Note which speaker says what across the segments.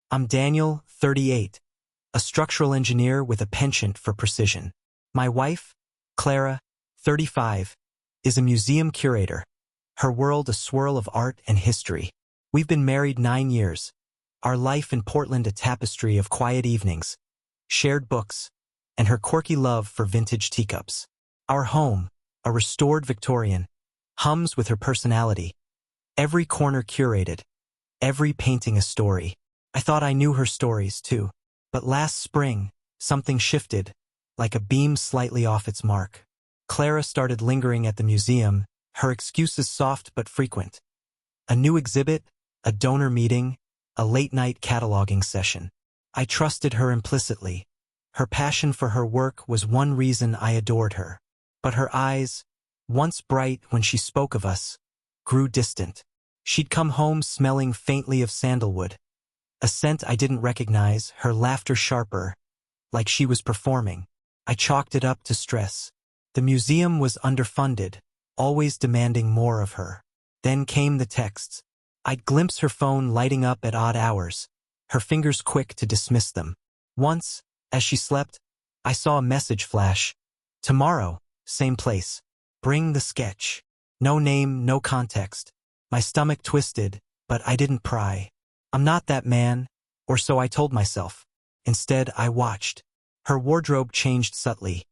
Speaker 1: I'm Daniel, 38, a structural engineer with a penchant for precision. My wife, Clara, 35, is a museum curator, her world a swirl of art and history. We've been married 9 years, our life in Portland a tapestry of quiet evenings, shared books, and her quirky love for vintage teacups. Our home, a restored Victorian, hums with her personality, every corner curated, every painting a story. I thought I knew her stories too, but last spring, something shifted, like a beam slightly off its mark. Clara started lingering at the museum, her excuses soft but frequent. A new exhibit, a donor meeting, a late-night cataloging session. I trusted her implicitly. Her passion for her work was one reason I adored her. But her eyes, once bright when she spoke of us, grew distant. She'd come home smelling faintly of sandalwood, a scent I didn't recognize, her laughter sharper, like she was performing. I chalked it up to stress. The museum was underfunded, always demanding more of her. Then came the texts. I'd glimpse her phone lighting up at odd hours, her fingers quick to dismiss them. Once, as she slept, I saw a message flash. Tomorrow, same place. Bring the sketch. No name, no context. My stomach twisted, but I didn't pry. I'm not that man, or so I told myself. Instead, I watched. Her wardrobe changed subtly.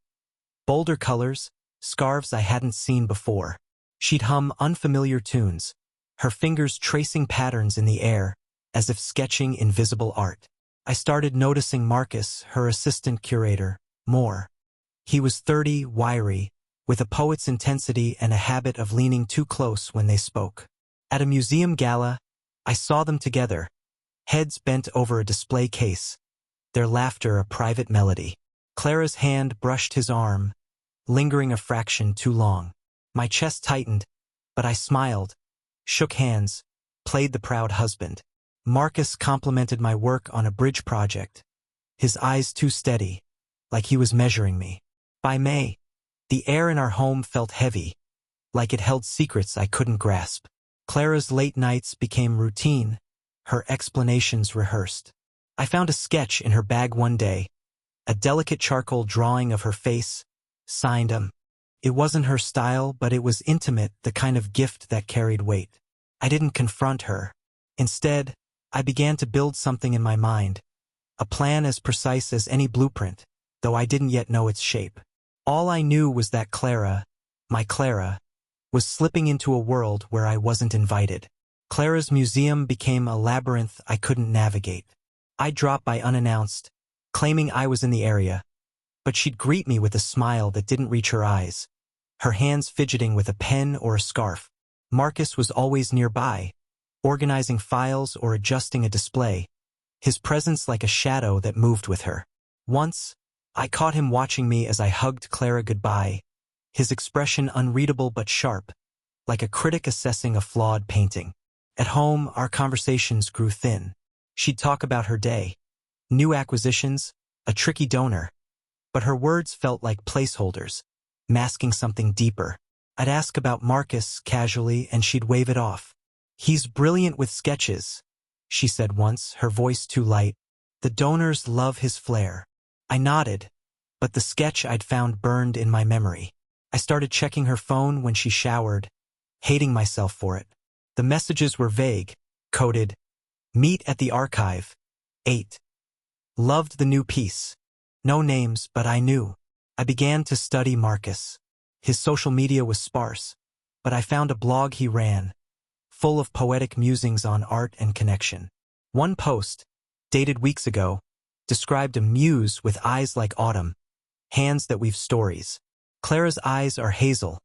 Speaker 1: Bolder colors, scarves I hadn't seen before. She'd hum unfamiliar tunes, her fingers tracing patterns in the air, as if sketching invisible art. I started noticing Marcus, her assistant curator, more. He was 30, wiry, with a poet's intensity and a habit of leaning too close when they spoke. At a museum gala, I saw them together, heads bent over a display case, their laughter a private melody. Clara's hand brushed his arm, lingering a fraction too long. My chest tightened, but I smiled, shook hands, played the proud husband. Marcus complimented my work on a bridge project, his eyes too steady, like he was measuring me. By May, the air in our home felt heavy, like it held secrets I couldn't grasp. Clara's late nights became routine, her explanations rehearsed. I found a sketch in her bag one day, a delicate charcoal drawing of her face, signed It wasn't her style, but it was intimate, the kind of gift that carried weight. I didn't confront her. Instead, I began to build something in my mind, a plan as precise as any blueprint, though I didn't yet know its shape. All I knew was that Clara, my Clara, was slipping into a world where I wasn't invited. Clara's museum became a labyrinth I couldn't navigate. I'd drop by unannounced, claiming I was in the area, but she'd greet me with a smile that didn't reach her eyes, her hands fidgeting with a pen or a scarf. Marcus was always nearby, organizing files or adjusting a display, his presence like a shadow that moved with her. Once, I caught him watching me as I hugged Clara goodbye, his expression unreadable but sharp, like a critic assessing a flawed painting. At home, our conversations grew thin. She'd talk about her day, new acquisitions, a tricky donor, but her words felt like placeholders, masking something deeper. I'd ask about Marcus casually and she'd wave it off. He's brilliant with sketches, she said once, her voice too light. The donors love his flair. I nodded, but the sketch I'd found burned in my memory. I started checking her phone when she showered, hating myself for it. The messages were vague, coded, "Meet at the archive, 8. Loved the new piece." No names, but I knew. I began to study Marcus. His social media was sparse, but I found a blog he ran, full of poetic musings on art and connection. One post, dated weeks ago, described a muse with eyes like autumn, hands that weave stories. Clara's eyes are hazel,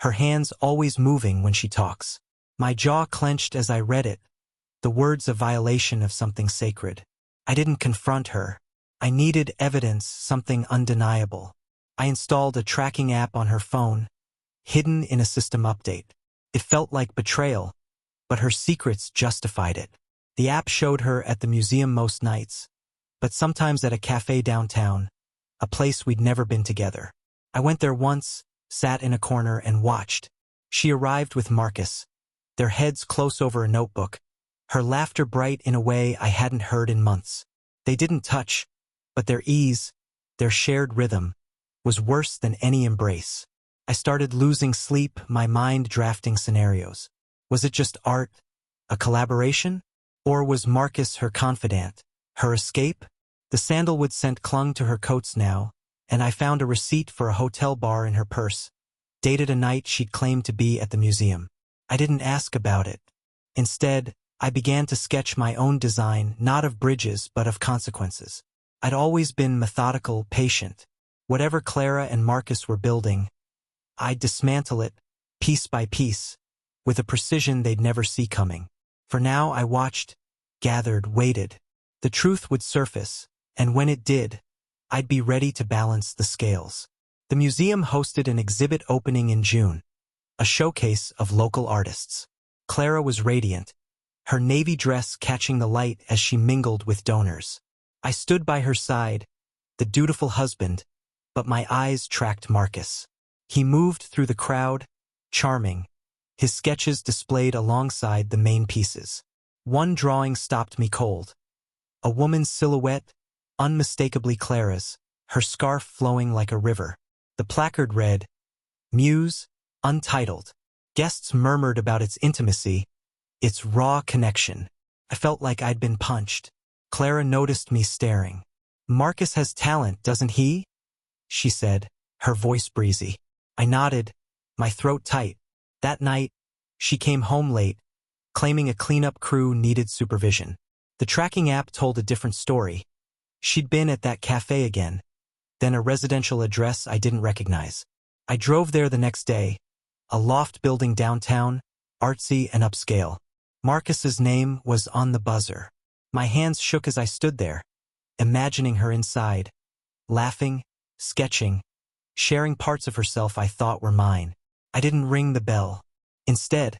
Speaker 1: her hands always moving when she talks. My jaw clenched as I read it, the words a violation of something sacred. I didn't confront her. I needed evidence, something undeniable. I installed a tracking app on her phone, hidden in a system update. It felt like betrayal, but her secrets justified it. The app showed her at the museum most nights, but sometimes at a cafe downtown, a place we'd never been together. I went there once, sat in a corner and watched. She arrived with Marcus, their heads close over a notebook, her laughter bright in a way I hadn't heard in months. They didn't touch, but their ease, their shared rhythm, was worse than any embrace. I started losing sleep, my mind drafting scenarios. Was it just art, a collaboration? Or was Marcus her confidant, her escape? The sandalwood scent clung to her coats now, and I found a receipt for a hotel bar in her purse, dated a night she'd claimed to be at the museum. I didn't ask about it. Instead, I began to sketch my own design, not of bridges but of consequences. I'd always been methodical, patient. Whatever Clara and Marcus were building, I'd dismantle it, piece by piece, with a precision they'd never see coming. For now I watched, gathered, waited. The truth would surface, and when it did, I'd be ready to balance the scales. The museum hosted an exhibit opening in June, a showcase of local artists. Clara was radiant, her navy dress catching the light as she mingled with donors. I stood by her side, the dutiful husband, but my eyes tracked Marcus. He moved through the crowd, charming, his sketches displayed alongside the main pieces. One drawing stopped me cold. A woman's silhouette, unmistakably Clara's, her scarf flowing like a river. The placard read, "Muse, Untitled." Guests murmured about its intimacy, its raw connection. I felt like I'd been punched. Clara noticed me staring. "Marcus has talent, doesn't he?" she said, her voice breezy. I nodded, my throat tight. That night, she came home late, claiming a cleanup crew needed supervision. The tracking app told a different story. She'd been at that cafe again, then a residential address I didn't recognize. I drove there the next day, a loft building downtown, artsy and upscale. Marcus's name was on the buzzer. My hands shook as I stood there, imagining her inside, laughing, sketching, sharing parts of herself I thought were mine. I didn't ring the bell. Instead,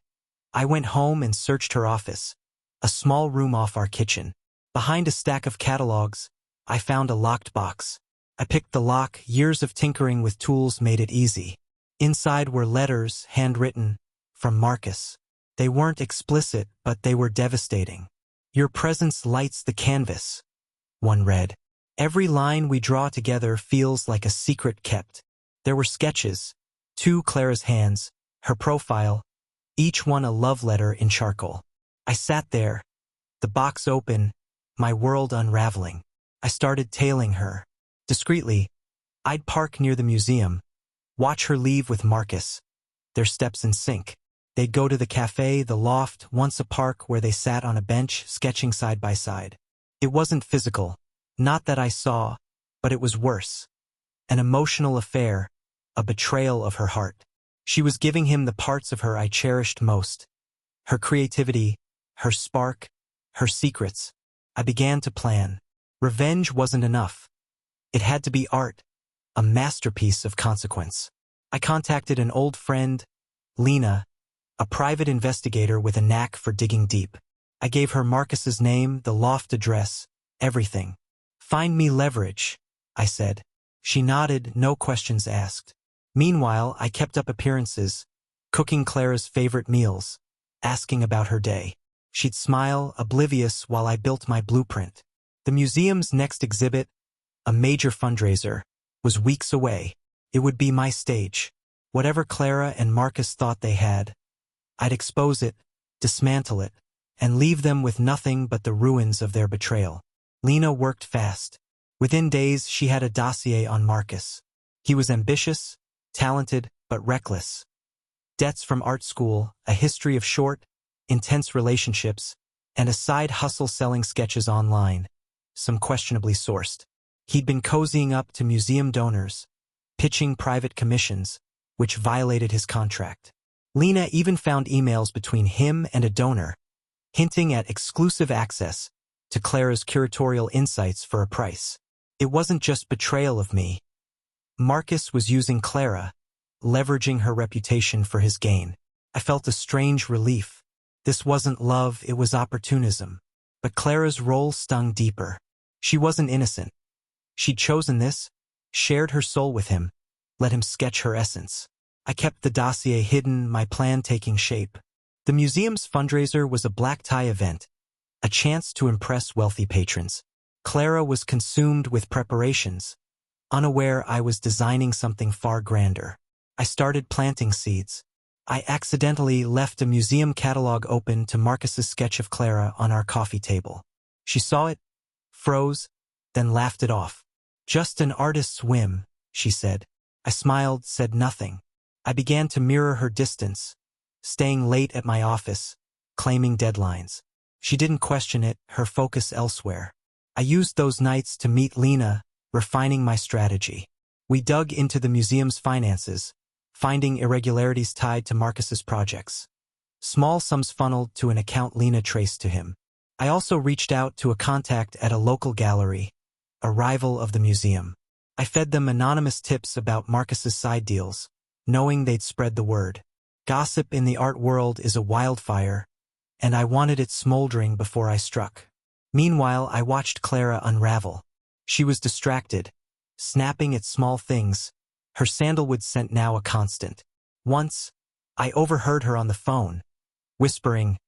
Speaker 1: I went home and searched her office, a small room off our kitchen. Behind a stack of catalogs, I found a locked box. I picked the lock, years of tinkering with tools made it easy. Inside were letters, handwritten, from Marcus. They weren't explicit, but they were devastating. "Your presence lights the canvas," one read. "Every line we draw together feels like a secret kept." There were sketches, two Clara's hands, her profile, each one a love letter in charcoal. I sat there, the box open, my world unraveling. I started tailing her. Discreetly, I'd park near the museum, watch her leave with Marcus, their steps in sync. They'd go to the cafe, the loft, once a park where they sat on a bench, sketching side by side. It wasn't physical, not that I saw, but it was worse. An emotional affair, a betrayal of her heart. She was giving him the parts of her I cherished most. Her creativity, her spark, her secrets. I began to plan. Revenge wasn't enough. It had to be art, a masterpiece of consequence. I contacted an old friend, Lena, a private investigator with a knack for digging deep. I gave her Marcus's name, the loft address, everything. "Find me leverage," I said. She nodded, no questions asked. Meanwhile, I kept up appearances, cooking Clara's favorite meals, asking about her day. She'd smile, oblivious, while I built my blueprint. The museum's next exhibit, a major fundraiser, was weeks away. It would be my stage. Whatever Clara and Marcus thought they had, I'd expose it, dismantle it, and leave them with nothing but the ruins of their betrayal. Lena worked fast. Within days, she had a dossier on Marcus. He was ambitious, talented, but reckless. Debts from art school, a history of short, intense relationships, and a side hustle selling sketches online, some questionably sourced. He'd been cozying up to museum donors, pitching private commissions, which violated his contract. Lena even found emails between him and a donor, hinting at exclusive access to Clara's curatorial insights for a price. It wasn't just betrayal of me. Marcus was using Clara, leveraging her reputation for his gain. I felt a strange relief. This wasn't love, it was opportunism. But Clara's role stung deeper. She wasn't innocent. She'd chosen this, shared her soul with him, let him sketch her essence. I kept the dossier hidden, my plan taking shape. The museum's fundraiser was a black tie event, a chance to impress wealthy patrons. Clara was consumed with preparations, unaware I was designing something far grander. I started planting seeds. I accidentally left a museum catalog open to Marcus's sketch of Clara on our coffee table. She saw it, froze, then laughed it off. "Just an artist's whim," she said. I smiled, said nothing. I began to mirror her distance, staying late at my office, claiming deadlines. She didn't question it, her focus elsewhere. I used those nights to meet Lena, refining my strategy. We dug into the museum's finances, finding irregularities tied to Marcus's projects. Small sums funneled to an account Lena traced to him. I also reached out to a contact at a local gallery, a rival of the museum. I fed them anonymous tips about Marcus's side deals, knowing they'd spread the word. Gossip in the art world is a wildfire, and I wanted it smoldering before I struck. Meanwhile, I watched Clara unravel. She was distracted, snapping at small things, her sandalwood scent now a constant. Once, I overheard her on the phone, whispering,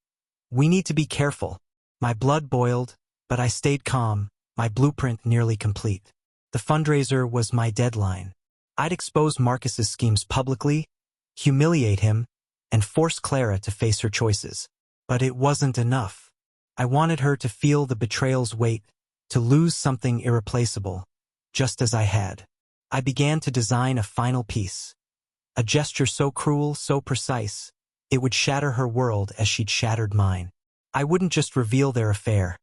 Speaker 1: "We need to be careful." My blood boiled, but I stayed calm, my blueprint nearly complete. The fundraiser was my deadline. I'd expose Marcus's schemes publicly, humiliate him, and force Clara to face her choices. But it wasn't enough. I wanted her to feel the betrayal's weight, to lose something irreplaceable, just as I had. I began to design a final piece. A gesture so cruel, so precise, it would shatter her world as she'd shattered mine. I wouldn't just reveal their affair.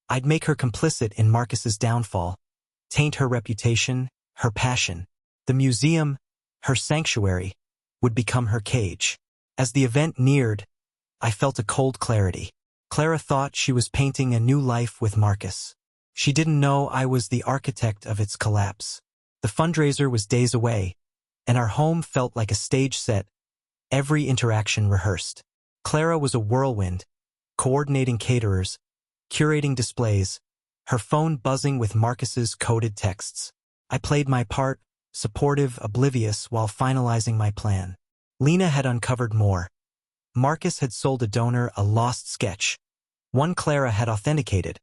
Speaker 1: I'd make her complicit in Marcus's downfall, taint her reputation, her passion. The museum, her sanctuary, would become her cage. As the event neared, I felt a cold clarity. Clara thought she was painting a new life with Marcus. She didn't know I was the architect of its collapse. The fundraiser was days away, and our home felt like a stage set, every interaction rehearsed. Clara was a whirlwind, coordinating caterers, curating displays, her phone buzzing with Marcus's coded texts. I played my part, supportive, oblivious, while finalizing my plan. Lena had uncovered more. Marcus had sold a donor a lost sketch. One Clara had authenticated,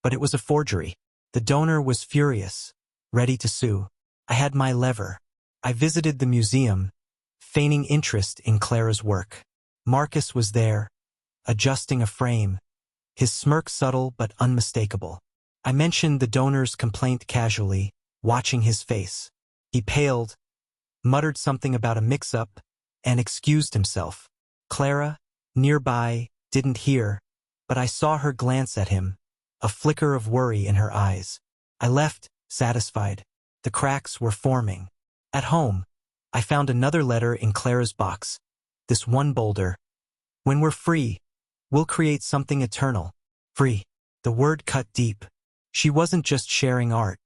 Speaker 1: but it was a forgery. The donor was furious, ready to sue. I had my lever. I visited the museum, feigning interest in Clara's work. Marcus was there, adjusting a frame, his smirk subtle but unmistakable. I mentioned the donor's complaint casually, watching his face. He paled, muttered something about a mix-up, and excused himself. Clara, nearby, didn't hear, but I saw her glance at him, a flicker of worry in her eyes. I left, satisfied. The cracks were forming. At home, I found another letter in Clara's box, this one bolder. "When we're free, we'll create something eternal." Free. The word cut deep. She wasn't just sharing art.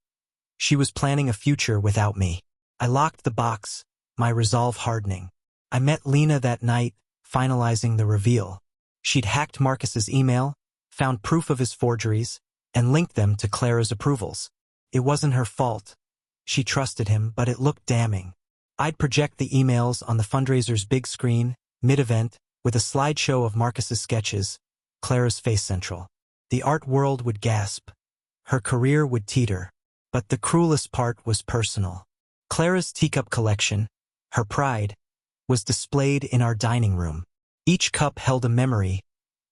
Speaker 1: She was planning a future without me. I locked the box, my resolve hardening. I met Lena that night, finalizing the reveal. She'd hacked Marcus's email, found proof of his forgeries, and linked them to Clara's approvals. It wasn't her fault. She trusted him, but it looked damning. I'd project the emails on the fundraiser's big screen, mid-event, with a slideshow of Marcus's sketches, Clara's face central. The art world would gasp. Her career would teeter. But the cruelest part was personal. Clara's teacup collection, her pride, was displayed in our dining room. Each cup held a memory,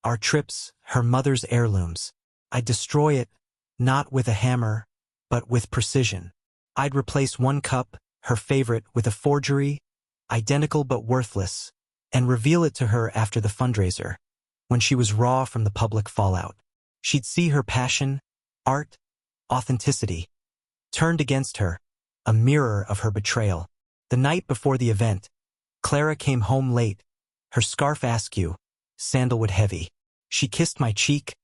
Speaker 1: our trips, her mother's heirlooms. I'd destroy it, not with a hammer, but with precision. I'd replace one cup, her favorite, with a forgery, identical but worthless, and reveal it to her after the fundraiser, when she was raw from the public fallout. She'd see her passion, art, authenticity, turned against her, a mirror of her betrayal. The night before the event, Clara came home late, her scarf askew, sandalwood heavy. She kissed my cheek,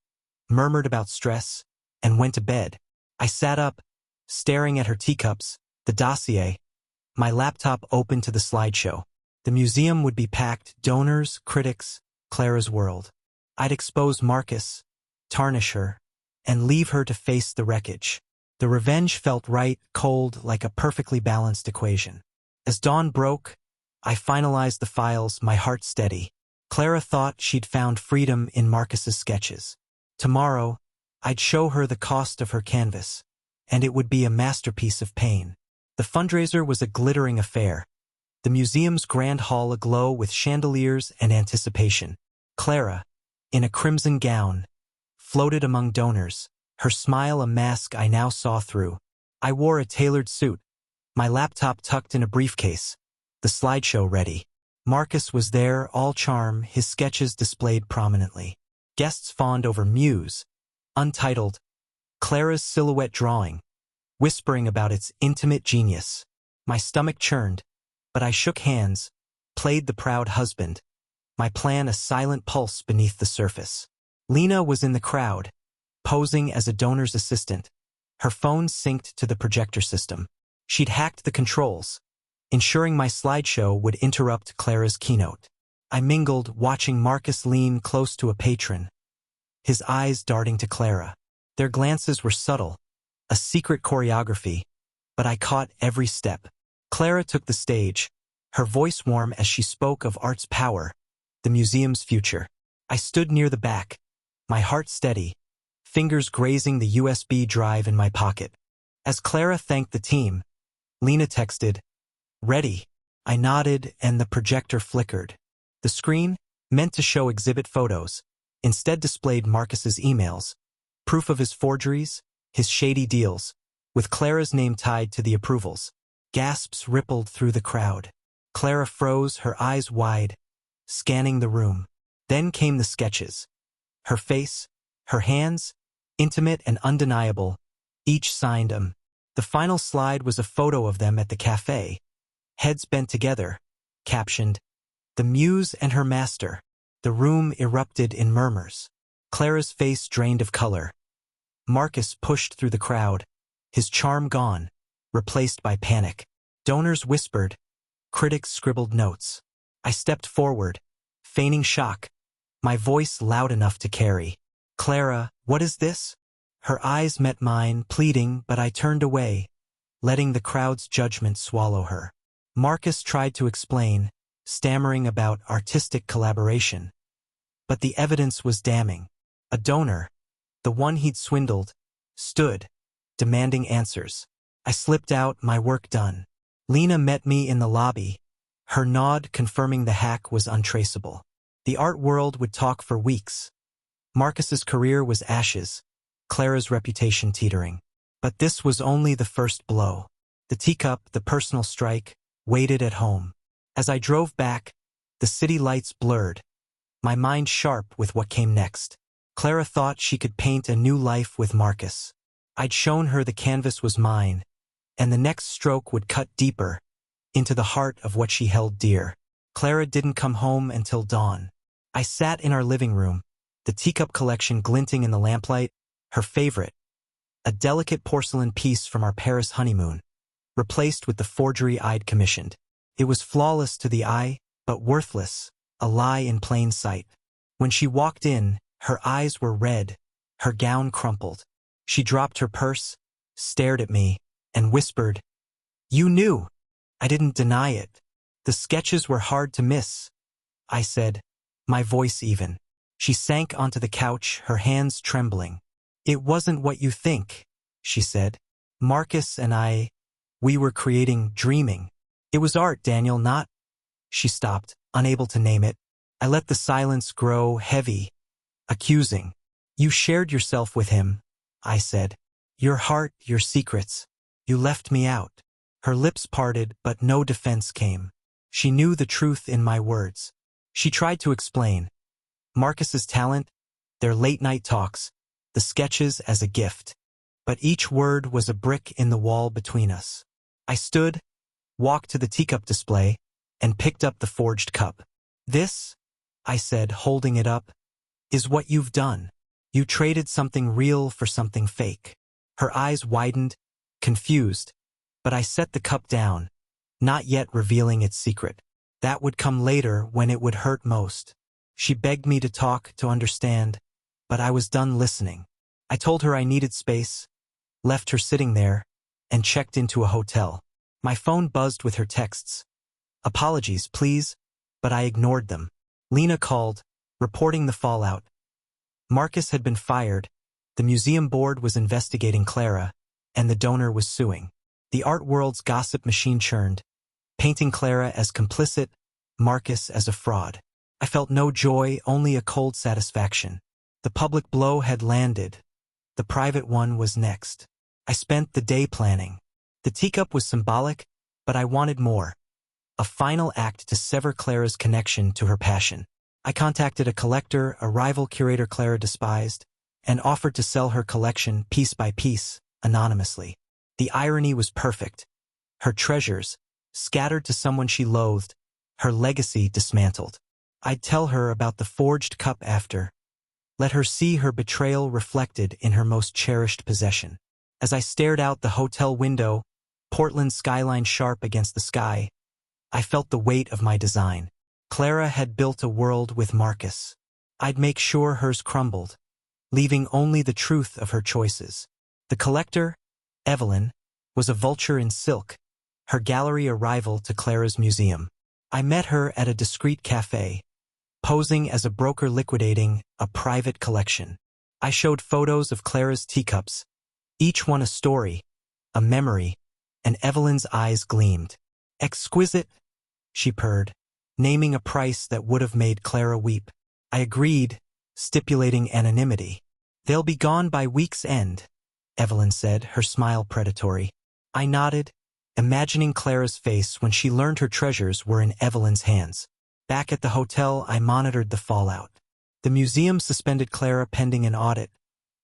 Speaker 1: murmured about stress, and went to bed. I sat up, staring at her teacups, the dossier, my laptop open to the slideshow. The museum would be packed, donors, critics, Clara's world. I'd expose Marcus, tarnish her, and leave her to face the wreckage. The revenge felt right, cold, like a perfectly balanced equation. As dawn broke, I finalized the files, my heart steady. Clara thought she'd found freedom in Marcus's sketches. Tomorrow, I'd show her the cost of her canvas, and it would be a masterpiece of pain. The fundraiser was a glittering affair, the museum's grand hall aglow with chandeliers and anticipation. Clara, in a crimson gown, floated among donors, her smile a mask I now saw through. I wore a tailored suit, my laptop tucked in a briefcase, the slideshow ready. Marcus was there, all charm, his sketches displayed prominently. Guests fawned over Muse, untitled, Clara's silhouette drawing, whispering about its intimate genius. My stomach churned, but I shook hands, played the proud husband, my plan a silent pulse beneath the surface. Lena was in the crowd, posing as a donor's assistant, her phone synced to the projector system. She'd hacked the controls, ensuring my slideshow would interrupt Clara's keynote. I mingled, watching Marcus lean close to a patron, his eyes darting to Clara. Their glances were subtle, a secret choreography, but I caught every step. Clara took the stage, her voice warm as she spoke of art's power, the museum's future. I stood near the back, my heart steady, fingers grazing the USB drive in my pocket. As Clara thanked the team, Lena texted, "Ready." I nodded and the projector flickered. The screen, meant to show exhibit photos, instead displayed Marcus's emails, proof of his forgeries, his shady deals, with Clara's name tied to the approvals. Gasps rippled through the crowd. Clara froze, her eyes wide, scanning the room. Then came the sketches. Her face, her hands, intimate and undeniable, each signed The final slide was a photo of them at the cafe, heads bent together, captioned, "The Muse and her master." The room erupted in murmurs. Clara's face drained of color. Marcus pushed through the crowd, his charm gone, replaced by panic. Donors whispered, critics scribbled notes. I stepped forward, feigning shock, my voice loud enough to carry. "Clara, what is this?" Her eyes met mine, pleading, but I turned away, letting the crowd's judgment swallow her. Marcus tried to explain, stammering about artistic collaboration. But the evidence was damning. A donor, the one he'd swindled, stood, demanding answers. I slipped out, my work done. Lena met me in the lobby, her nod confirming the hack was untraceable. The art world would talk for weeks. Marcus's career was ashes, Clara's reputation teetering. But this was only the first blow. The teacup, the personal strike, waited at home. As I drove back, the city lights blurred, my mind sharp with what came next. Clara thought she could paint a new life with Marcus. I'd shown her the canvas was mine, and the next stroke would cut deeper into the heart of what she held dear. Clara didn't come home until dawn. I sat in our living room, the teacup collection glinting in the lamplight, her favorite, a delicate porcelain piece from our Paris honeymoon, replaced with the forgery I'd commissioned. It was flawless to the eye, but worthless, a lie in plain sight. When she walked in, her eyes were red, her gown crumpled. She dropped her purse, stared at me, and whispered, "You knew." I didn't deny it. The sketches were hard to miss, I said, my voice even. She sank onto the couch, her hands trembling. "It wasn't what you think," she said. "Marcus and we were creating, dreaming. It was art, Daniel, not—" She stopped, unable to name it. I let the silence grow heavy, accusing. "You shared yourself with him," I said. "Your heart, your secrets. You left me out." Her lips parted, but no defense came. She knew the truth in my words. She tried to explain. Marcus's talent, their late-night talks, the sketches as a gift. But each word was a brick in the wall between us. I stood, walked to the teacup display, and picked up the forged cup. "This," I said, holding it up, "is what you've done. You traded something real for something fake." Her eyes widened, confused, but I set the cup down, not yet revealing its secret. That would come later when it would hurt most. She begged me to talk, to understand, but I was done listening. I told her I needed space, left her sitting there, and checked into a hotel. My phone buzzed with her texts. "Apologies, please," but I ignored them. Lena called, reporting the fallout. Marcus had been fired, the museum board was investigating Clara, and the donor was suing. The art world's gossip machine churned, painting Clara as complicit, Marcus as a fraud. I felt no joy, only a cold satisfaction. The public blow had landed. The private one was next. I spent the day planning. The teacup was symbolic, but I wanted more. A final act to sever Clara's connection to her passion. I contacted a collector, a rival curator Clara despised, and offered to sell her collection piece by piece, anonymously. The irony was perfect. Her treasures, scattered to someone she loathed, her legacy dismantled. I'd tell her about the forged cup after. Let her see her betrayal reflected in her most cherished possession. As I stared out the hotel window, Portland's skyline sharp against the sky, I felt the weight of my design. Clara had built a world with Marcus. I'd make sure hers crumbled, leaving only the truth of her choices. The collector, Evelyn, was a vulture in silk, her gallery a rival to Clara's museum. I met her at a discreet cafe, posing as a broker liquidating a private collection. I showed photos of Clara's teacups, each one a story, a memory, and Evelyn's eyes gleamed. "Exquisite," she purred, naming a price that would have made Clara weep. I agreed, stipulating anonymity. "They'll be gone by week's end," Evelyn said, her smile predatory. I nodded, imagining Clara's face when she learned her treasures were in Evelyn's hands. Back at the hotel, I monitored the fallout. The museum suspended Clara pending an audit,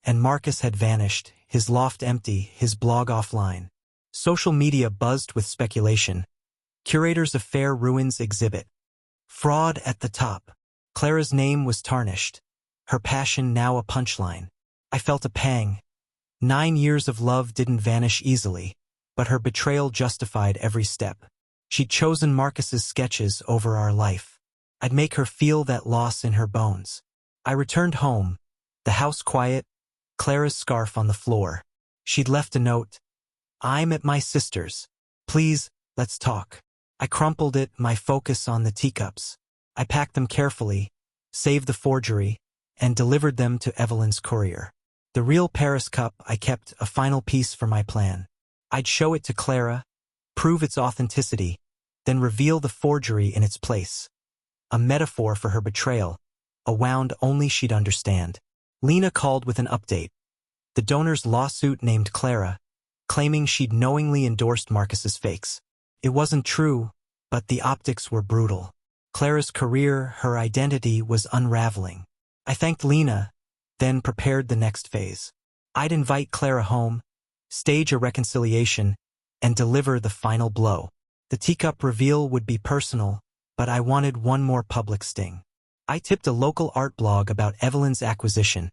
Speaker 1: and Marcus had vanished, his loft empty, his blog offline. Social media buzzed with speculation. Curators of Fair Ruins exhibit. Fraud at the top. Clara's name was tarnished, her passion now a punchline. I felt a pang. 9 years of love didn't vanish easily, but her betrayal justified every step. She'd chosen Marcus's sketches over our life. I'd make her feel that loss in her bones. I returned home, the house quiet, Clara's scarf on the floor. She'd left a note. "I'm at my sister's. Please, let's talk." I crumpled it, my focus on the teacups. I packed them carefully, saved the forgery, and delivered them to Evelyn's courier. The real Paris cup I kept, a final piece for my plan. I'd show it to Clara, prove its authenticity, then reveal the forgery in its place. A metaphor for her betrayal, a wound only she'd understand. Lena called with an update. The donor's lawsuit named Clara, claiming she'd knowingly endorsed Marcus's fakes. It wasn't true, but the optics were brutal. Clara's career, her identity was unraveling. I thanked Lena, then prepared the next phase. I'd invite Clara home, stage a reconciliation, and deliver the final blow. The teacup reveal would be personal, but I wanted one more public sting. I tipped a local art blog about Evelyn's acquisition,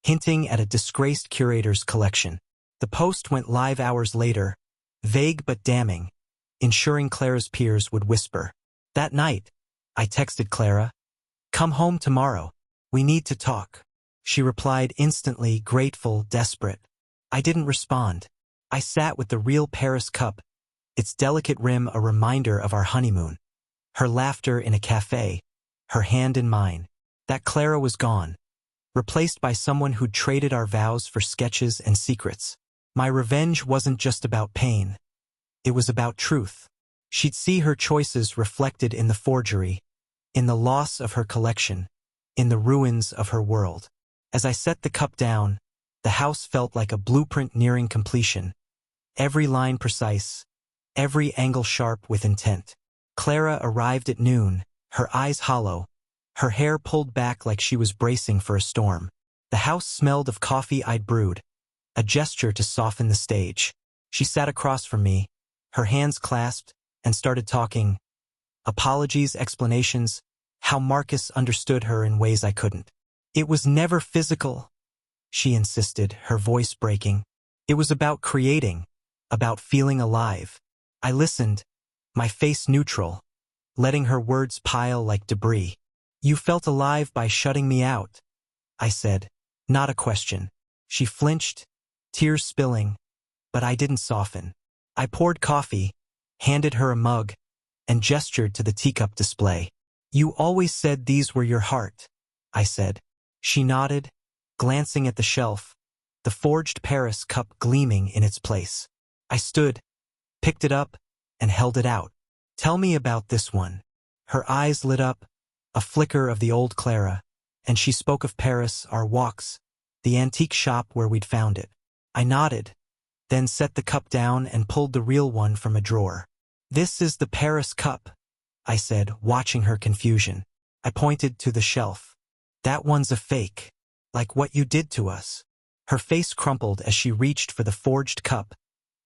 Speaker 1: hinting at a disgraced curator's collection. The post went live hours later, vague but damning, ensuring Clara's peers would whisper. That night, I texted Clara, "Come home tomorrow. We need to talk." She replied instantly, grateful, desperate. I didn't respond. I sat with the real Paris cup, its delicate rim a reminder of our honeymoon. Her laughter in a cafe, her hand in mine. That Clara was gone, replaced by someone who'd traded our vows for sketches and secrets. My revenge wasn't just about pain. It was about truth. She'd see her choices reflected in the forgery, in the loss of her collection, in the ruins of her world. As I set the cup down, the house felt like a blueprint nearing completion. Every line precise, every angle sharp with intent. Clara arrived at noon, her eyes hollow, her hair pulled back like she was bracing for a storm. The house smelled of coffee I'd brewed, a gesture to soften the stage. She sat across from me, her hands clasped, and started talking. Apologies, explanations, how Marcus understood her in ways I couldn't. It was never physical, she insisted, her voice breaking. It was about creating, about feeling alive. I listened, my face neutral, letting her words pile like debris. You felt alive by shutting me out, I said, not a question. She flinched, tears spilling, but I didn't soften. I poured coffee, handed her a mug, and gestured to the teacup display. You always said these were your heart, I said. She nodded, glancing at the shelf, the forged Paris cup gleaming in its place. I stood, picked it up, and held it out. "Tell me about this one." Her eyes lit up, a flicker of the old Clara, and she spoke of Paris, our walks, the antique shop where we'd found it. I nodded, then set the cup down and pulled the real one from a drawer. "This is the Paris cup," I said, watching her confusion. I pointed to the shelf. "That one's a fake, like what you did to us." Her face crumpled as she reached for the forged cup,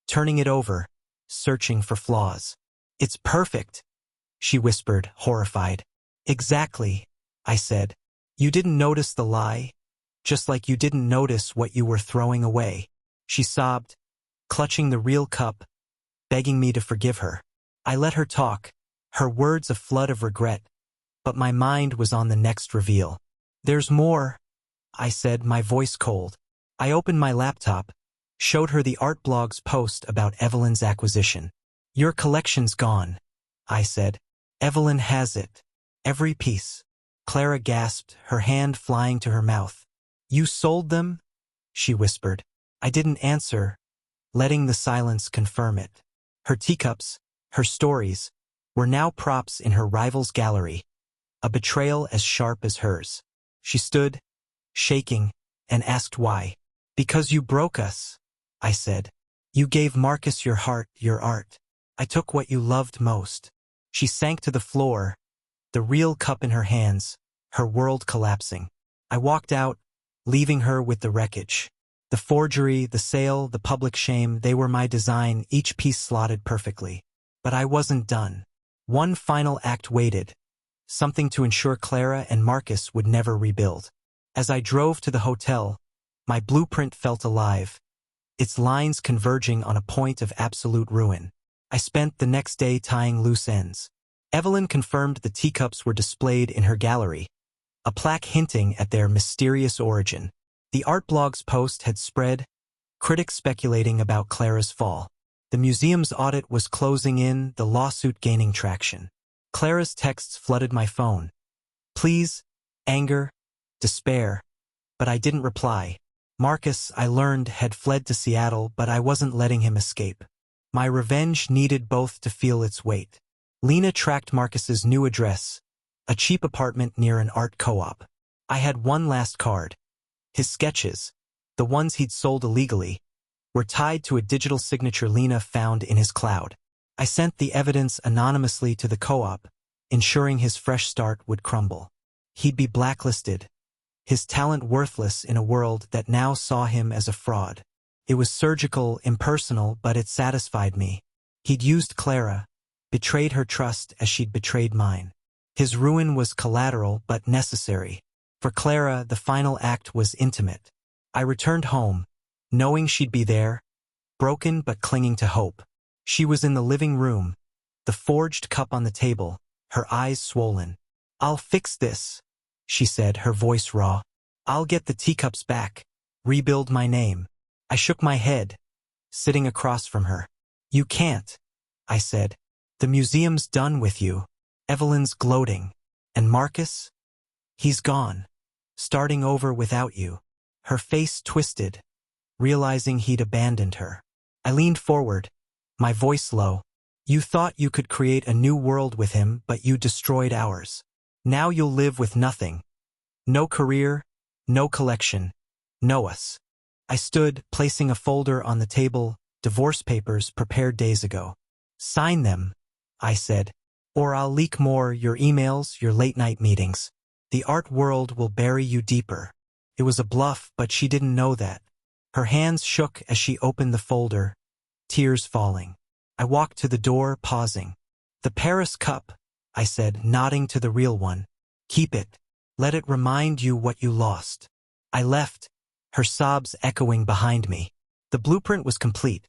Speaker 1: turning it over, searching for flaws. "It's perfect," she whispered, horrified. "Exactly," I said. "You didn't notice the lie, just like you didn't notice what you were throwing away." She sobbed, clutching the real cup, begging me to forgive her. I let her talk, her words a flood of regret, but my mind was on the next reveal. "There's more," I said, my voice cold. I opened my laptop, showed her the art blog's post about Evelyn's acquisition. "Your collection's gone," I said. "Evelyn has it. Every piece." Clara gasped, her hand flying to her mouth. "You sold them?" she whispered. I didn't answer, letting the silence confirm it. Her teacups, her stories, were now props in her rival's gallery, a betrayal as sharp as hers. She stood, shaking, and asked why. "Because you broke us," I said. "You gave Marcus your heart, your art. I took what you loved most." She sank to the floor, the real cup in her hands, her world collapsing. I walked out, leaving her with the wreckage. The forgery, the sale, the public shame, they were my design, each piece slotted perfectly. But I wasn't done. One final act waited, something to ensure Clara and Marcus would never rebuild. As I drove to the hotel, my blueprint felt alive, its lines converging on a point of absolute ruin. I spent the next day tying loose ends. Evelyn confirmed the teacups were displayed in her gallery, a plaque hinting at their mysterious origin. The art blog's post had spread, critics speculating about Clara's fall. The museum's audit was closing in, the lawsuit gaining traction. Clara's texts flooded my phone. Please, anger, despair. But I didn't reply. Marcus, I learned, had fled to Seattle, but I wasn't letting him escape. My revenge needed both to feel its weight. Lena tracked Marcus's new address, a cheap apartment near an art co-op. I had one last card. His sketches, the ones he'd sold illegally, were tied to a digital signature Lena found in his cloud. I sent the evidence anonymously to the co-op, ensuring his fresh start would crumble. He'd be blacklisted, his talent worthless in a world that now saw him as a fraud. It was surgical, impersonal, but it satisfied me. He'd used Clara, betrayed her trust as she'd betrayed mine. His ruin was collateral but necessary. For Clara, the final act was intimate. I returned home, knowing she'd be there, broken but clinging to hope. She was in the living room, the forged cup on the table, her eyes swollen. "I'll fix this," she said, her voice raw. "I'll get the teacups back, rebuild my name." I shook my head, sitting across from her. "You can't," I said. "The museum's done with you." Evelyn's gloating. "And Marcus? He's gone, starting over without you." Her face twisted, realizing he'd abandoned her. I leaned forward, my voice low. "You thought you could create a new world with him, but you destroyed ours. Now you'll live with nothing. No career, no collection, no us." I stood, placing a folder on the table, divorce papers prepared days ago. "Sign them," I said, "or I'll leak more, your emails, your late-night meetings. The art world will bury you deeper." It was a bluff, but she didn't know that. Her hands shook as she opened the folder, tears falling. I walked to the door, pausing. "The Paris cup," I said, nodding to the real one. "Keep it. Let it remind you what you lost." I left, her sobs echoing behind me. The blueprint was complete.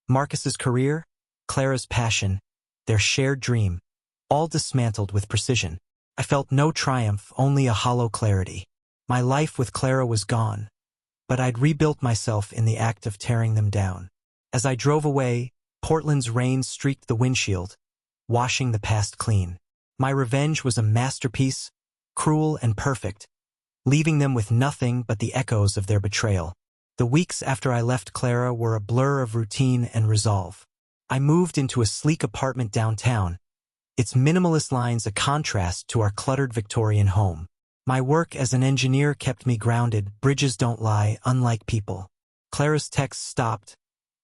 Speaker 1: Marcus's career, Clara's passion, their shared dream, all dismantled with precision. I felt no triumph, only a hollow clarity. My life with Clara was gone, but I'd rebuilt myself in the act of tearing them down. As I drove away, Portland's rain streaked the windshield, washing the past clean. My revenge was a masterpiece, cruel and perfect, leaving them with nothing but the echoes of their betrayal. The weeks after I left Clara were a blur of routine and resolve. I moved into a sleek apartment downtown, its minimalist lines a contrast to our cluttered Victorian home. My work as an engineer kept me grounded. Bridges don't lie, unlike people. Clara's texts stopped,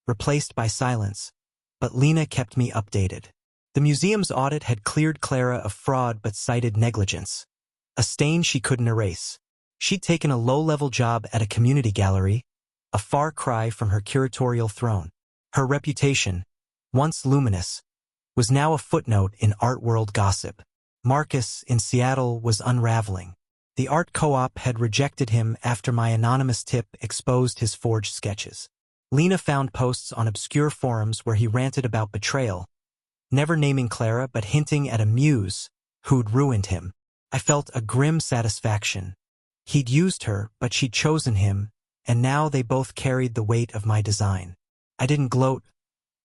Speaker 1: replaced by silence, but Lena kept me updated. The museum's audit had cleared Clara of fraud but cited negligence, a stain she couldn't erase. She'd taken a low-level job at a community gallery, a far cry from her curatorial throne. Her reputation, once luminous, was now a footnote in art world gossip. Marcus, in Seattle, was unraveling. The art co-op had rejected him after my anonymous tip exposed his forged sketches. Lena found posts on obscure forums where he ranted about betrayal, never naming Clara but hinting at a muse who'd ruined him. I felt a grim satisfaction. He'd used her, but she'd chosen him, and now they both carried the weight of my design. I didn't gloat.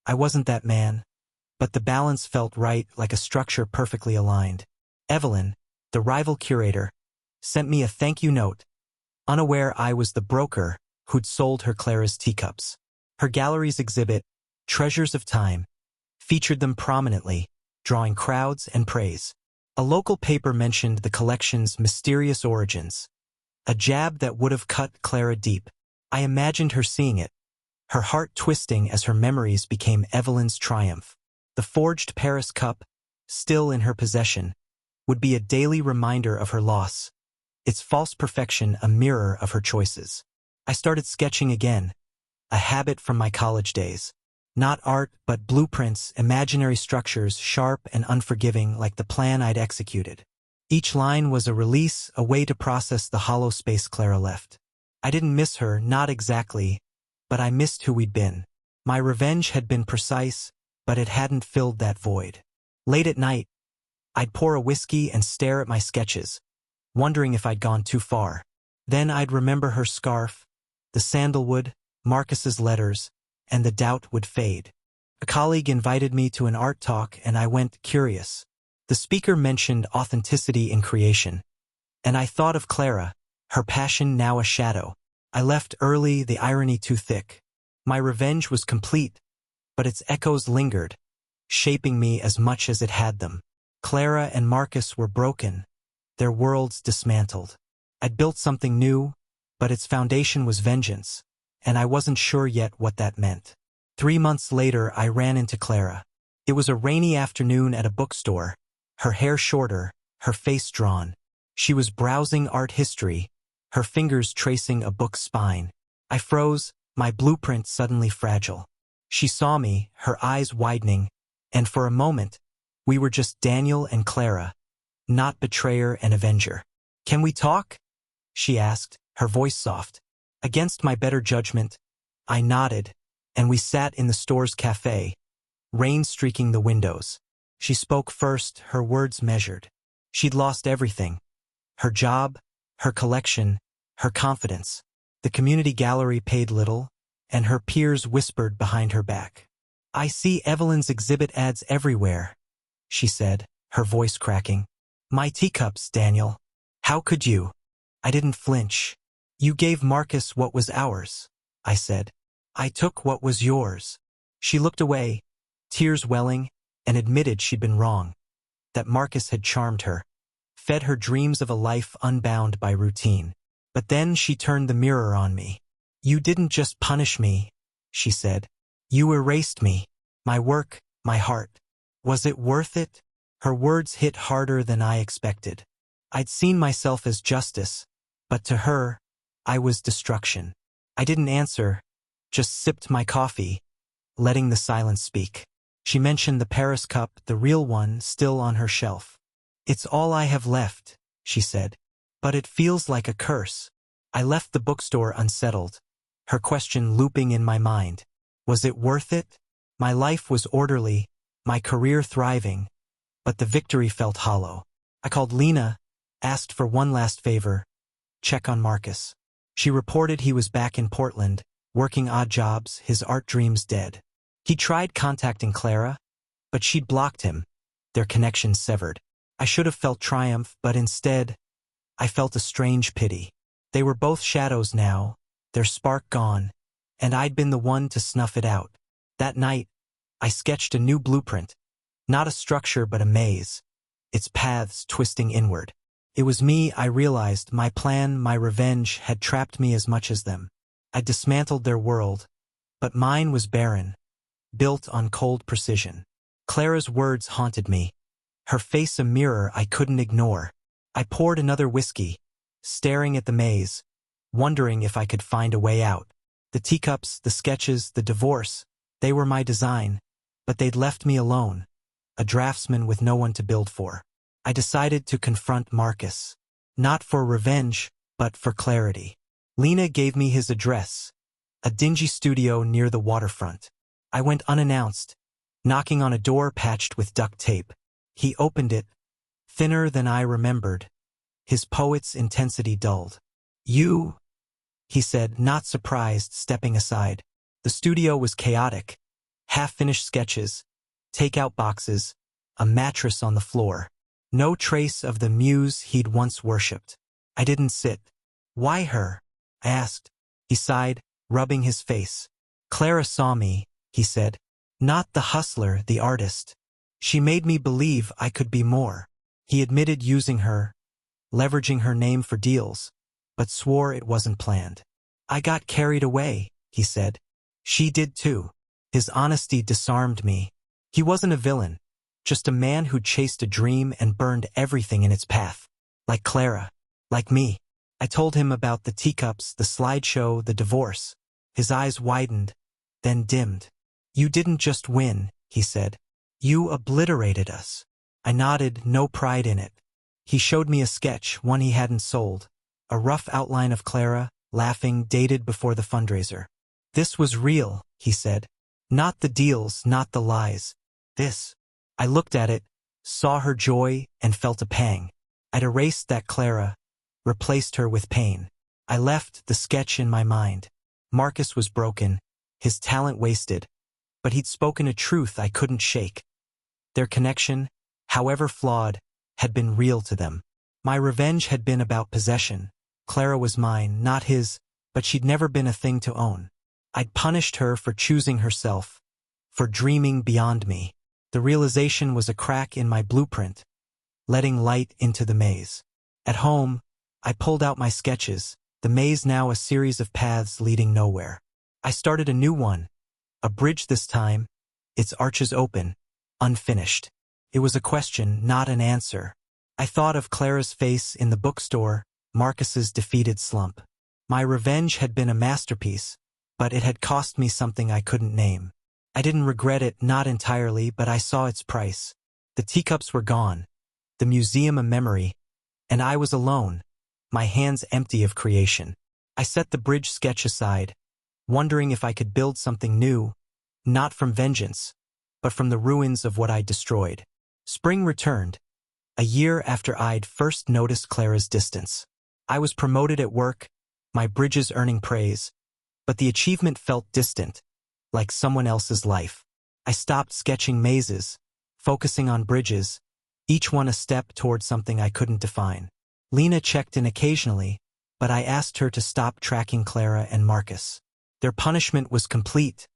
Speaker 1: I wasn't that man. But the balance felt right, like a structure perfectly aligned. Evelyn, the rival curator, sent me a thank you note, unaware I was the broker who'd sold her Clara's teacups. Her gallery's exhibit, Treasures of Time, featured them prominently, drawing crowds and praise. A local paper mentioned the collection's mysterious origins, a jab that would have cut Clara deep. I imagined her seeing it, her heart twisting as her memories became Evelyn's triumph. The forged Paris cup, still in her possession, would be a daily reminder of her loss, its false perfection a mirror of her choices. I started sketching again, a habit from my college days. Not art, but blueprints, imaginary structures, sharp and unforgiving like the plan I'd executed. Each line was a release, a way to process the hollow space Clara left. I didn't miss her, not exactly, but I missed who we'd been. My revenge had been precise, but it hadn't filled that void. Late at night, I'd pour a whiskey and stare at my sketches, wondering if I'd gone too far. Then I'd remember her scarf, the sandalwood, Marcus's letters, and the doubt would fade. A colleague invited me to an art talk and I went curious. The speaker mentioned authenticity in creation, and I thought of Clara, her passion now a shadow. I left early, the irony too thick. My revenge was complete, but its echoes lingered, shaping me as much as it had them. Clara and Marcus were broken, their worlds dismantled. I'd built something new, but its foundation was vengeance, and I wasn't sure yet what that meant. 3 months later, I ran into Clara. It was a rainy afternoon at a bookstore, her hair shorter, her face drawn. She was browsing art history, her fingers tracing a book's spine. I froze, my blueprint suddenly fragile. She saw me, her eyes widening, and for a moment, we were just Daniel and Clara, not betrayer and avenger. "Can we talk?" she asked, her voice soft. Against my better judgment, I nodded, and we sat in the store's cafe, rain streaking the windows. She spoke first, her words measured. She'd lost everything. Her job, her collection, her confidence. The community gallery paid little, and her peers whispered behind her back. "I see Evelyn's exhibit ads everywhere," she said, her voice cracking. "My teacups, Daniel. How could you?" I didn't flinch. "You gave Marcus what was ours," I said. "I took what was yours." She looked away, tears welling, and admitted she'd been wrong, that Marcus had charmed her, fed her dreams of a life unbound by routine. But then she turned the mirror on me. "You didn't just punish me," she said. "You erased me, my work, my heart. Was it worth it?" Her words hit harder than I expected. I'd seen myself as justice, but to her, I was destruction. I didn't answer, just sipped my coffee, letting the silence speak. She mentioned the Paris cup, the real one, still on her shelf. "It's all I have left," she said. "But it feels like a curse." I left the bookstore unsettled, her question looping in my mind. Was it worth it? My life was orderly, my career thriving, but the victory felt hollow. I called Lena, asked for one last favor, check on Marcus. She reported he was back in Portland, working odd jobs, his art dreams dead. He tried contacting Clara, but she'd blocked him, their connection severed. I should have felt triumph, but instead, I felt a strange pity. They were both shadows now, their spark gone, and I'd been the one to snuff it out. That night, I sketched a new blueprint. Not a structure but a maze, its paths twisting inward. It was me, I realized. My plan, my revenge, had trapped me as much as them. I dismantled their world, but mine was barren, built on cold precision. Clara's words haunted me, her face a mirror I couldn't ignore. I poured another whiskey, staring at the maze, wondering if I could find a way out. The teacups, the sketches, the divorce, they were my design, but they'd left me alone, a draftsman with no one to build for. I decided to confront Marcus, not for revenge, but for clarity. Lena gave me his address, a dingy studio near the waterfront. I went unannounced, knocking on a door patched with duct tape. He opened it, thinner than I remembered, his poet's intensity dulled. "You?" he said, not surprised, stepping aside. The studio was chaotic, half-finished sketches, take-out boxes, a mattress on the floor. No trace of the muse he'd once worshipped. I didn't sit. "Why her?" I asked. He sighed, rubbing his face. "Clara saw me," he said. "Not the hustler, the artist. She made me believe I could be more." He admitted using her, leveraging her name for deals, but swore it wasn't planned. "I got carried away," he said. "She did too." His honesty disarmed me. He wasn't a villain, just a man who chased a dream and burned everything in its path. Like Clara. Like me. I told him about the teacups, the slideshow, the divorce. His eyes widened, then dimmed. "You didn't just win," he said. "You obliterated us." I nodded, no pride in it. He showed me a sketch, one he hadn't sold. A rough outline of Clara, laughing, dated before the fundraiser. "This was real," he said. "Not the deals, not the lies. This." I looked at it, saw her joy, and felt a pang. I'd erased that Clara, replaced her with pain. I left the sketch in my mind. Marcus was broken, his talent wasted, but he'd spoken a truth I couldn't shake. Their connection, however flawed, had been real to them. My revenge had been about possession. Clara was mine, not his, but she'd never been a thing to own. I'd punished her for choosing herself, for dreaming beyond me. The realization was a crack in my blueprint, letting light into the maze. At home, I pulled out my sketches, the maze now a series of paths leading nowhere. I started a new one, a bridge this time, its arches open, unfinished. It was a question, not an answer. I thought of Clara's face in the bookstore, Marcus's defeated slump. My revenge had been a masterpiece, but it had cost me something I couldn't name. I didn't regret it, not entirely, but I saw its price. The teacups were gone, the museum a memory, and I was alone, my hands empty of creation. I set the bridge sketch aside, wondering if I could build something new, not from vengeance, but from the ruins of what I'd destroyed. Spring returned, a year after I'd first noticed Clara's distance. I was promoted at work, my bridges earning praise, but the achievement felt distant, like someone else's life. I stopped sketching mazes, focusing on bridges, each one a step toward something I couldn't define. Lena checked in occasionally, but I asked her to stop tracking Clara and Marcus. Their punishment was complete.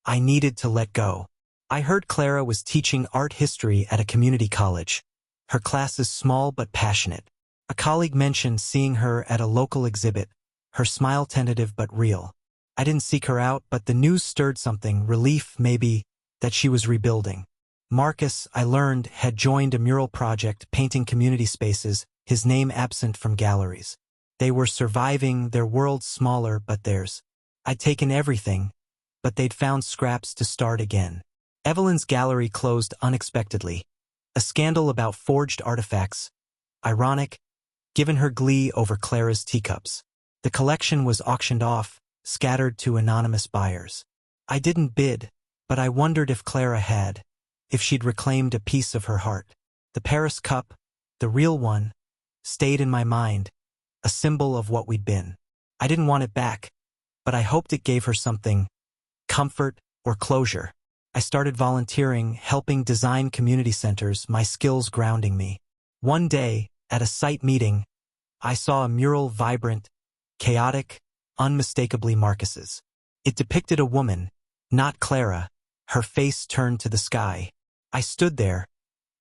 Speaker 1: I needed to let go. I heard Clara was teaching art history at a community college. Her classes small but passionate. A colleague mentioned seeing her at a local exhibit, her smile tentative but real. I didn't seek her out, but the news stirred something, relief maybe, that she was rebuilding. Marcus, I learned, had joined a mural project painting community spaces, his name absent from galleries. They were surviving, their world smaller but theirs. I'd taken everything, but they'd found scraps to start again. Evelyn's gallery closed unexpectedly. A scandal about forged artifacts. Ironic, given her glee over Clara's teacups. The collection was auctioned off, scattered to anonymous buyers. I didn't bid, but I wondered if Clara had, if she'd reclaimed a piece of her heart. The Paris cup, the real one, stayed in my mind, a symbol of what we'd been. I didn't want it back, but I hoped it gave her something, comfort or closure. I started volunteering, helping design community centers, my skills grounding me. One day, at a site meeting, I saw a mural vibrant, chaotic, unmistakably Marcus's. It depicted a woman, not Clara, her face turned to the sky. I stood there,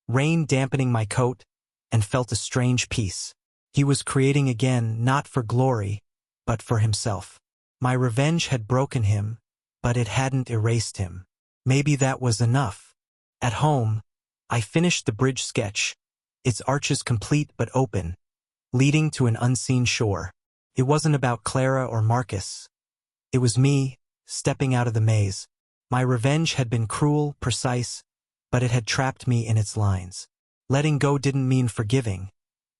Speaker 1: rain dampening my coat, and felt a strange peace. He was creating again not for glory, but for himself. My revenge had broken him, but it hadn't erased him. Maybe that was enough. At home, I finished the bridge sketch, its arches complete but open, leading to an unseen shore. It wasn't about Clara or Marcus. It was me, stepping out of the maze. My revenge had been cruel, precise, but it had trapped me in its lines. Letting go didn't mean forgiving.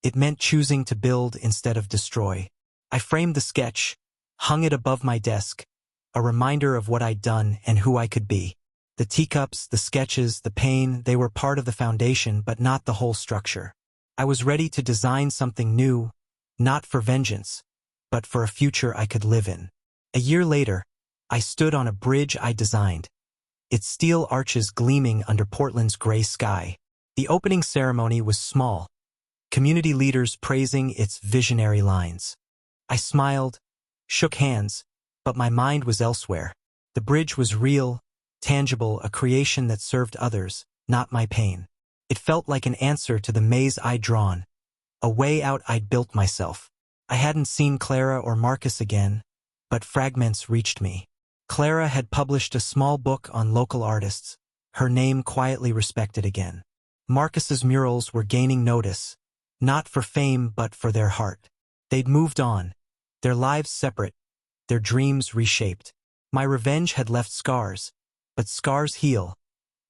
Speaker 1: It meant choosing to build instead of destroy. I framed the sketch, hung it above my desk, a reminder of what I'd done and who I could be. The teacups, the sketches, the pain, they were part of the foundation but not the whole structure. I was ready to design something new, not for vengeance, but for a future I could live in. A year later, I stood on a bridge I designed, its steel arches gleaming under Portland's gray sky. The opening ceremony was small, community leaders praising its visionary lines. I smiled, shook hands, but my mind was elsewhere. The bridge was real, tangible, a creation that served others, not my pain. It felt like an answer to the maze I'd drawn, a way out I'd built myself. I hadn't seen Clara or Marcus again, but fragments reached me. Clara had published a small book on local artists, her name quietly respected again. Marcus's murals were gaining notice, not for fame but for their heart. They'd moved on, their lives separate, their dreams reshaped. My revenge had left scars, but scars heal,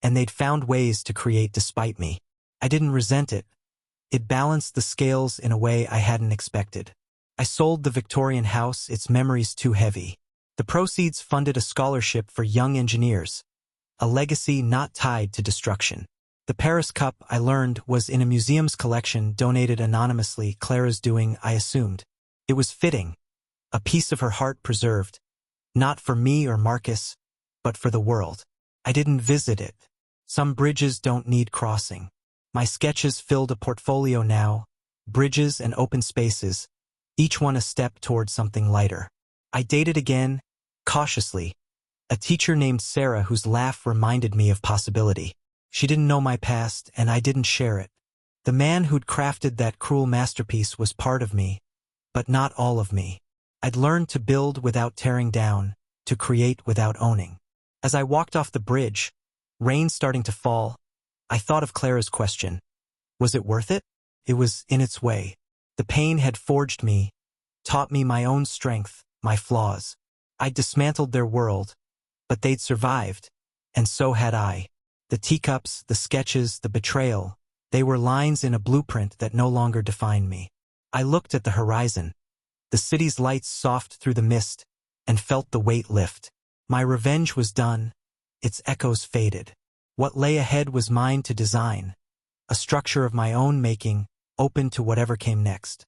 Speaker 1: and they'd found ways to create despite me. I didn't resent it. It balanced the scales in a way I hadn't expected. I sold the Victorian house, its memories too heavy. The proceeds funded a scholarship for young engineers, a legacy not tied to destruction. The Paris Cup, I learned, was in a museum's collection donated anonymously, Clara's doing, I assumed. It was fitting, a piece of her heart preserved, not for me or Marcus, but for the world. I didn't visit it. Some bridges don't need crossing. My sketches filled a portfolio now, bridges and open spaces, each one a step toward something lighter. I dated again, cautiously, a teacher named Sarah whose laugh reminded me of possibility. She didn't know my past, and I didn't share it. The man who'd crafted that cruel masterpiece was part of me, but not all of me. I'd learned to build without tearing down, to create without owning. As I walked off the bridge, rain starting to fall, I thought of Clara's question. Was it worth it? It was in its way. The pain had forged me, taught me my own strength, my flaws. I'd dismantled their world, but they'd survived, and so had I. The teacups, the sketches, the betrayal, they were lines in a blueprint that no longer defined me. I looked at the horizon, the city's lights soft through the mist, and felt the weight lift. My revenge was done, its echoes faded. What lay ahead was mine to design, a structure of my own making, open to whatever came next.